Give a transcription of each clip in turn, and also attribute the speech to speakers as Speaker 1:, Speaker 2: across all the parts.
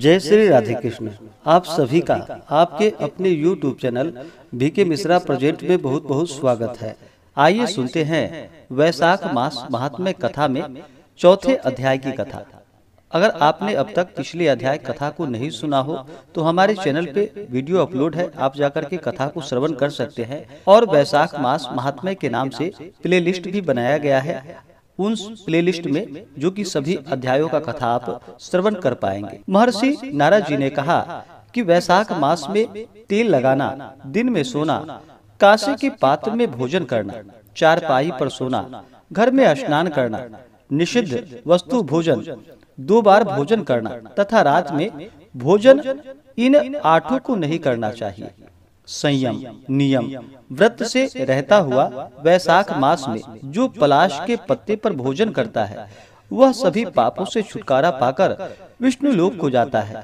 Speaker 1: जय श्री राधे कृष्ण। आप सभी का आपके अपने YouTube channel BK Mishra project में बहुत बहुत स्वागत है। आइए सुनते हैं वैशाख मास महात्म्य कथा में चौथे अध्याय की कथा। अगर आपने अब तक पिछले अध्याय कथा को नहीं सुना हो तो हमारे चैनल पे वीडियो अपलोड है, आप जाकर के कथा को श्रवण कर सकते हैं। और वैशाख मास महात्म्य के नाम से प्लेलिस्ट भी बनाया गया है, उन प्लेलिस्ट में जो कि सभी अध्यायों का कथा आप श्रवण कर पाएंगे। महर्षि नारद जी ने कहा कि वैशाख मास में तेल लगाना, दिन में सोना, कांसे के पात्र में भोजन करना, चारपाई पर सोना, घर में स्नान करना, निषिद्ध वस्तु भोजन, 2 बार भोजन करना तथा रात में भोजन, इन 8 को नहीं करना चाहिए। संयम नियम व्रत से रहता हुआ वैशाख मास में जो पलाश के पत्ते पर भोजन करता है वह सभी पापों से छुटकारा पाकर विष्णु लोक को जाता है।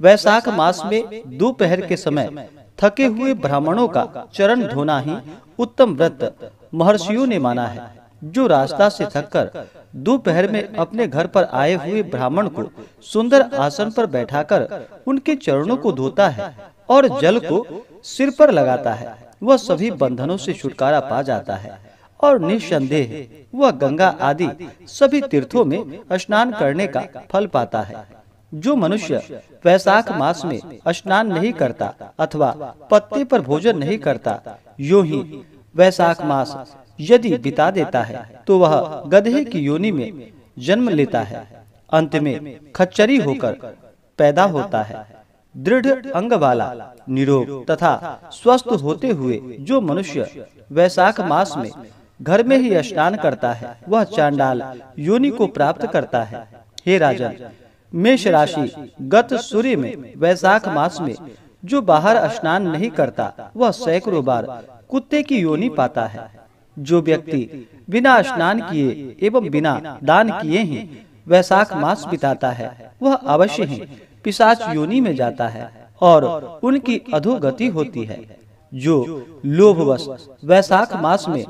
Speaker 1: वैशाख मास में दोपहर के समय थके हुए ब्राह्मणों का चरण धोना ही उत्तम व्रत महर्षियों ने माना है। जो रास्ता से थककर दोपहर में अपने घर पर आए हुए ब्राह्मण को सुंदर आसन पर बैठाकर उनके चरणों को धोता है और जल को सिर पर लगाता है, वह सभी बंधनों से छुटकारा पा जाता है और निस्संदेह वह गंगा आदि सभी तीर्थों में स्नान करने का फल पाता है। जो मनुष्य वैशाख मास में स्नान नहीं करता अथवा पत्ते पर भोजन नहीं करता, यूं ही वैशाख मास यदि बिता देता है तो वह गधे की योनि में जन्म लेता है, अंत में खच्चरी होकर पैदा होता है। दृढ़ अंग वाला, निरोग तथा स्वस्थ होते हुए जो मनुष्य वैशाख मास में घर में ही स्नान करता है वह चांडाल योनि को प्राप्त करता है। हे राजन, मेष राशि गत सूर्य में वैशाख मास में जो बाहर स्नान नहीं करता वह सैकड़ों बार कुत्ते की योनि पाता है। जो व्यक्ति बिना स्नान किए एवं बिना दान किए ही वैशाख मास बिताता है वह अवश्य ही पिशाच योनि में जाता है और उनकी अधोगति होती है। जो लोभवश वैशाख मास में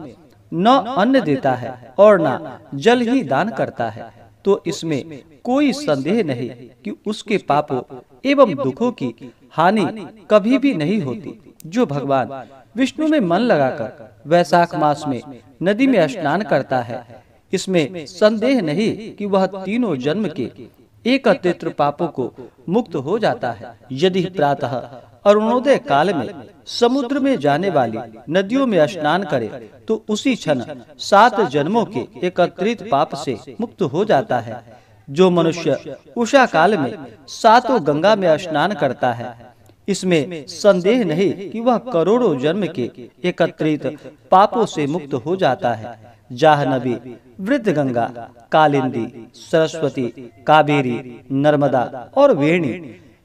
Speaker 1: न अन्न देता है और न जल ही दान करता है तो इसमें कोई संदेह नहीं कि उसके पापों एवं दुखों की हानि कभी भी नहीं होती। जो भगवान विष्णु में मन लगाकर वैशाख मास में नदी में स्नान करता है, इसमें संदेह नहीं कि वह तीनों जन्म के एकत्रित पापों को मुक्त हो जाता है। यदि प्रातः अरुणोदय काल में समुद्र में जाने वाली नदियों में स्नान करे तो उसी क्षण 7 जन्मों के एकत्रित पाप से मुक्त हो जाता है। जो मनुष्य उषा काल में 7 गंगा में स्नान करता है, इसमें संदेह नहीं कि वह करोड़ों जन्म के एकत्रित पापों से मुक्त हो जाता है। जाह्नवी, वृद्ध गंगा, कालिंदी, सरस्वती, कावेरी, नर्मदा और वेणी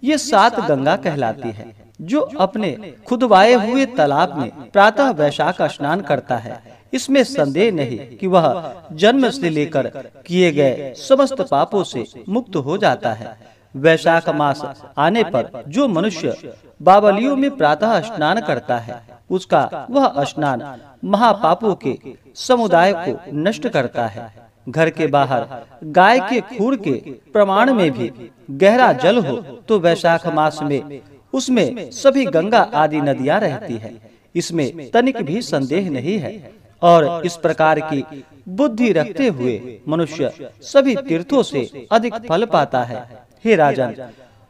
Speaker 1: ये 7 गंगा कहलाती है। जो अपने खुदवाए हुए तालाब में प्रातः वैशाख स्नान करता है, इसमें संदेह नहीं कि वह जन्म से लेकर किए गए समस्त पापों से मुक्त हो जाता है। वैशाख मास आने पर जो मनुष्य बावलियों में प्रातः स्नान करता है उसका वह स्नान महापापों के समुदाय को नष्ट करता है। घर के बाहर गाय के खूर के प्रमाण में भी गहरा जल हो तो वैशाख मास में उसमें सभी गंगा आदि नदियां रहती है, इसमें तनिक भी संदेह नहीं है। और इस प्रकार की बुद्धि रखते हुए मनुष्य सभी तीर्थों से अधिक फल पाता है। हे राजन,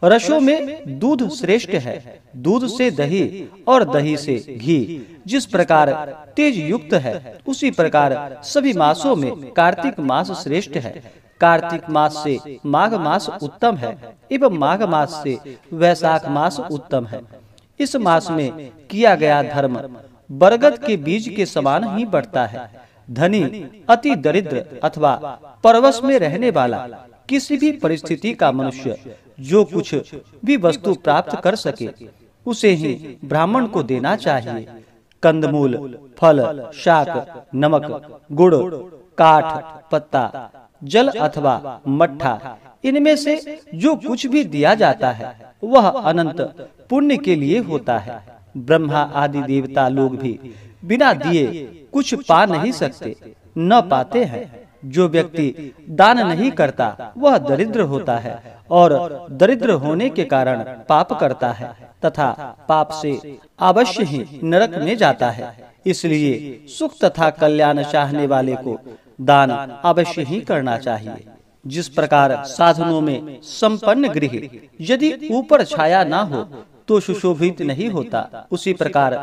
Speaker 1: रसों में दूध श्रेष्ठ है, दूध से दही और दही से घी जिस प्रकार तेज युक्त है उसी प्रकार सभी मासों में कार्तिक मास श्रेष्ठ है। कार्तिक मास से माघ मास उत्तम है एवं माघ मास से वैशाख मास उत्तम है। इस मास में किया गया धर्म बरगद के बीज के समान ही बढ़ता है। धनी, अति दरिद्र अथवा परवश में रहने वाला किसी भी परिस्थिति का मनुष्य जो कुछ भी वस्तु प्राप्त कर सके उसे ही ब्राह्मण को देना चाहिए। कंदमूल, फल, शाक, नमक, गुड़, काठ, पत्ता, जल अथवा मट्ठा, इनमें से जो कुछ भी दिया जाता है वह अनंत पुण्य के लिए होता है। ब्रह्मा आदि देवता लोग भी बिना दिए कुछ पा नहीं सकते, न पाते हैं। जो व्यक्ति दान नहीं करता वह दरिद्र होता है और दरिद्र होने के कारण पाप करता है तथा पाप से अवश्य ही नरक में जाता है। इसलिए सुख तथा कल्याण चाहने वाले को दान अवश्य ही करना चाहिए। जिस प्रकार साधनों में संपन्न गृह यदि ऊपर छाया ना हो तो सुशोभित नहीं होता, उसी प्रकार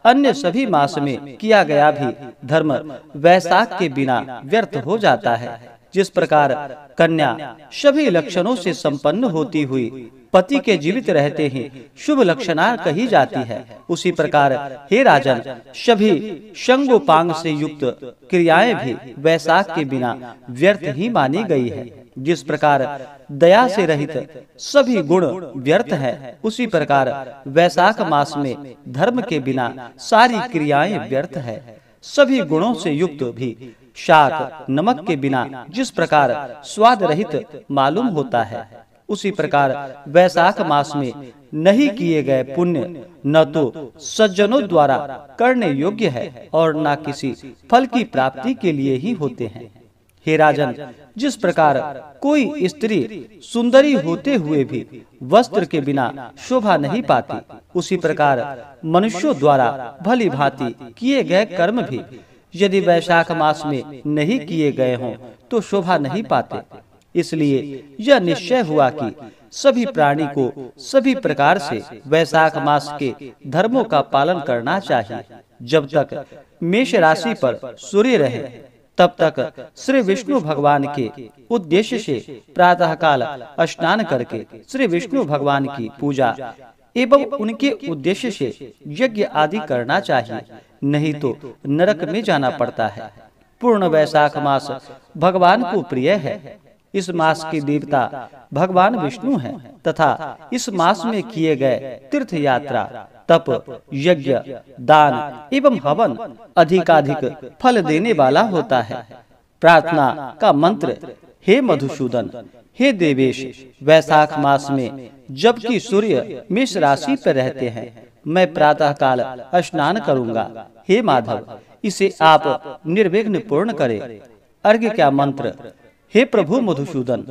Speaker 1: अन्य सभी मास में किया गया भी धर्म वैशाख के बिना व्यर्थ हो जाता है। जिस प्रकार कन्या सभी लक्षणों से संपन्न होती हुई पति के जीवित रहते ही शुभ लक्षणा कही जाती है, उसी प्रकार हे राजन सभी संगोपांग से युक्त क्रियाएं भी वैशाख के बिना व्यर्थ ही मानी गई है। जिस प्रकार दया से रहित सभी गुण व्यर्थ है, उसी प्रकार वैशाख मास में धर्म के बिना सारी क्रियाएं व्यर्थ है। सभी गुणों से युक्त भी शाक नमक के बिना जिस प्रकार स्वाद रहित मालूम होता है, उसी प्रकार वैशाख मास में नहीं किए गए पुण्य न तो सज्जनों द्वारा करने योग्य है और न किसी फल की प्राप्ति के लिए ही होते हैं। हे राजन, जिस प्रकार कोई स्त्री सुंदरी होते हुए भी वस्त्र के बिना शोभा नहीं पाती, उसी प्रकार मनुष्यों द्वारा भली भांति किए गए कर्म भी यदि वैशाख मास में नहीं किए गए हों तो शोभा नहीं पाते। इसलिए यह निश्चय हुआ कि सभी प्राणी को सभी प्रकार से वैशाख मास के धर्मों का पालन करना चाहिए। जब तक मेष राशि पर सूर्य रहे तब तक श्री विष्णु भगवान के उद्देश्य से प्रातःकाल स्नान करके श्री विष्णु भगवान की पूजा एवं उनके उद्देश्य से यज्ञ आदि करना चाहिए, नहीं तो नरक में जाना पड़ता है। पूर्ण वैशाख मास भगवान को प्रिय है। इस मास के देवता भगवान विष्णु हैं तथा इस मास में किए गए तीर्थ यात्रा, तप, यज्ञ, दान एवं हवन अधिकाधिक फल देने वाला होता है। प्रार्थना का मंत्र, हे मधुसूदन, हे देवेश, वैशाख मास में जबकि सूर्य मेष राशि पर रहते हैं मैं प्रातःकाल स्नान करूंगा। हे माधव, इसे आप निर्विघ्न पूर्ण करें। अर्घ्य का मंत्र, हे प्रभु मधुसूदन,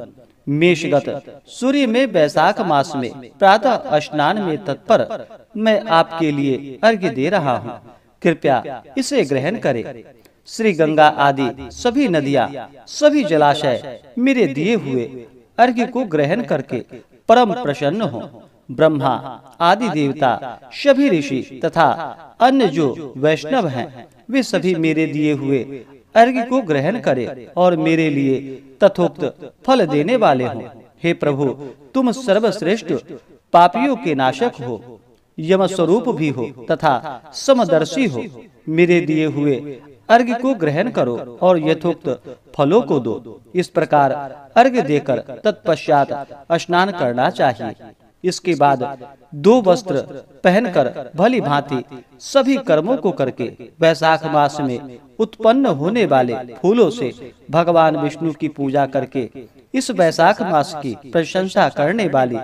Speaker 1: मेषगत सूर्य में वैशाख मास में प्रातः स्नान में तत्पर मैं आपके लिए अर्घ्य दे रहा हूँ, कृपया इसे ग्रहण करें। श्री गंगा आदि सभी नदियाँ, सभी जलाशय मेरे दिए हुए अर्घ्य को ग्रहण करके परम प्रसन्न हो। ब्रह्मा आदि देवता, सभी ऋषि तथा अन्य जो वैष्णव हैं वे सभी मेरे दिए हुए अर्घ्य को ग्रहण करें और मेरे लिए तथोक्त फल देने वाले हों। हे प्रभु, तुम सर्वश्रेष्ठ पापियों के नाशक हो, यम स्वरूप भी हो तथा समदर्शी हो। मेरे दिए हुए अर्घ्य को ग्रहण करो और यथोक्त फलों को दो। इस प्रकार अर्घ्य देकर तत्पश्चात स्नान करना चाहिए। इसके बाद 2 वस्त्र पहनकर भली भांति सभी कर्मों को करके वैशाख मास में उत्पन्न होने वाले फूलों से भगवान विष्णु की पूजा करके इस वैशाख मास की प्रशंसा करने वाली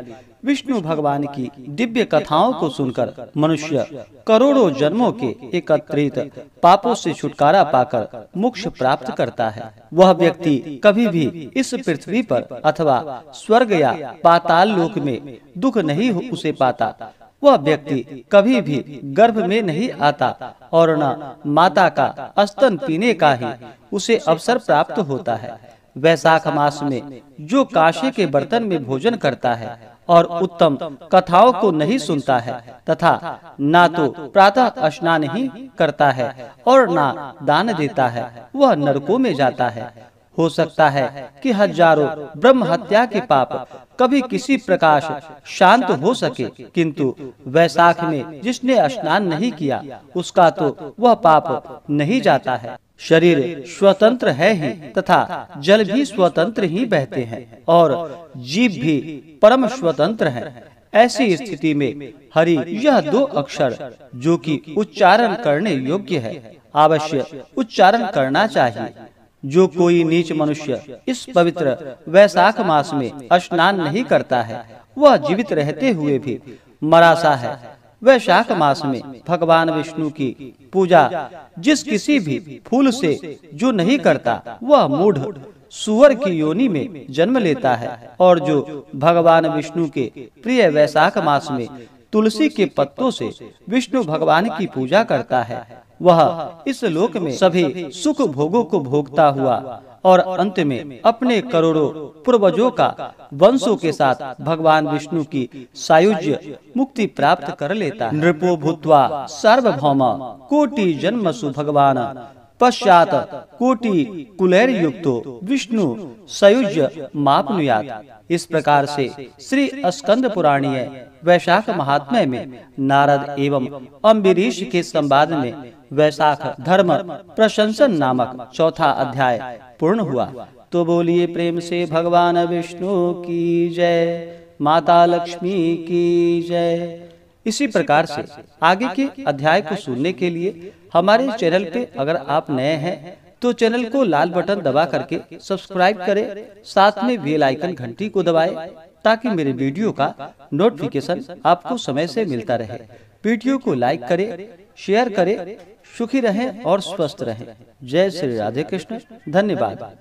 Speaker 1: विष्णु भगवान की दिव्य कथाओं को सुनकर मनुष्य करोड़ों जन्मों के एकत्रित पापों से छुटकारा पाकर मोक्ष प्राप्त करता है। वह व्यक्ति कभी भी इस पृथ्वी पर अथवा स्वर्ग या पाताल लोक में दुख नहीं उसे पाता। वह व्यक्ति कभी भी गर्भ में नहीं आता और न माता का स्तन पीने का ही उसे अवसर प्राप्त होता है। वैशाख मास में जो कांसे के बर्तन में भोजन करता है और उत्तम कथाओं को नहीं सुनता है तथा ना तो प्रातः स्नान ही करता है और ना दान देता है, वह नरकों में जाता है। हो सकता है कि हजारों ब्रह्म हत्या के पाप कभी किसी प्रकाश शांत हो सके, किंतु वैशाख में जिसने स्नान नहीं किया उसका तो वह पाप नहीं जाता है। शरीर स्वतंत्र है ही तथा जल भी स्वतंत्र ही बहते हैं और जीव भी परम स्वतंत्र हैं। ऐसी स्थिति में हरि यह 2 अक्षर जो कि उच्चारण करने योग्य है अवश्य उच्चारण करना चाहिए। जो कोई नीच मनुष्य इस पवित्र वैशाख मास में स्नान नहीं करता है वह जीवित रहते हुए भी मरा सा है। वैशाख मास में भगवान विष्णु की पूजा जिस किसी भी फूल से जो नहीं करता वह मूढ़ सुअर की योनि में जन्म लेता है। और जो भगवान विष्णु के प्रिय वैशाख मास में तुलसी के पत्तों से विष्णु भगवान की पूजा करता है वह इस लोक में सभी सुख भोगों को भोगता हुआ और अंत में अपने करोड़ों पूर्वजों का वंशों के साथ भगवान विष्णु की सायुज्य मुक्ति प्राप्त कर लेता है। नृपो भूत्वा सार्वभौम कोटि जन्मसु भगवान पश्चात कोटि कुलैर युक्तो विष्णु सयुज्य मापनुयात्। इस प्रकार से श्री स्कंद पुराणीय वैशाख महात्म्य में नारद एवं अम्बरीश के संवाद में वैशाख धर्म प्रशंसन नामक चौथा अध्याय पूर्ण हुआ। तो बोलिए प्रेम से भगवान विष्णु की जय, माता लक्ष्मी की जय। इसी प्रकार से आगे के अध्याय को सुनने के लिए हमारे चैनल पे अगर आप नए हैं तो चैनल को लाल बटन दबा करके सब्सक्राइब करें, साथ में बेल आइकन घंटी को दबाएं ताकि मेरे वीडियो का नोटिफिकेशन आपको समय से मिलता रहे। वीडियो को लाइक करें, शेयर करें। सुखी रहें और स्वस्थ रहें। जय श्री राधे कृष्ण। धन्यवाद।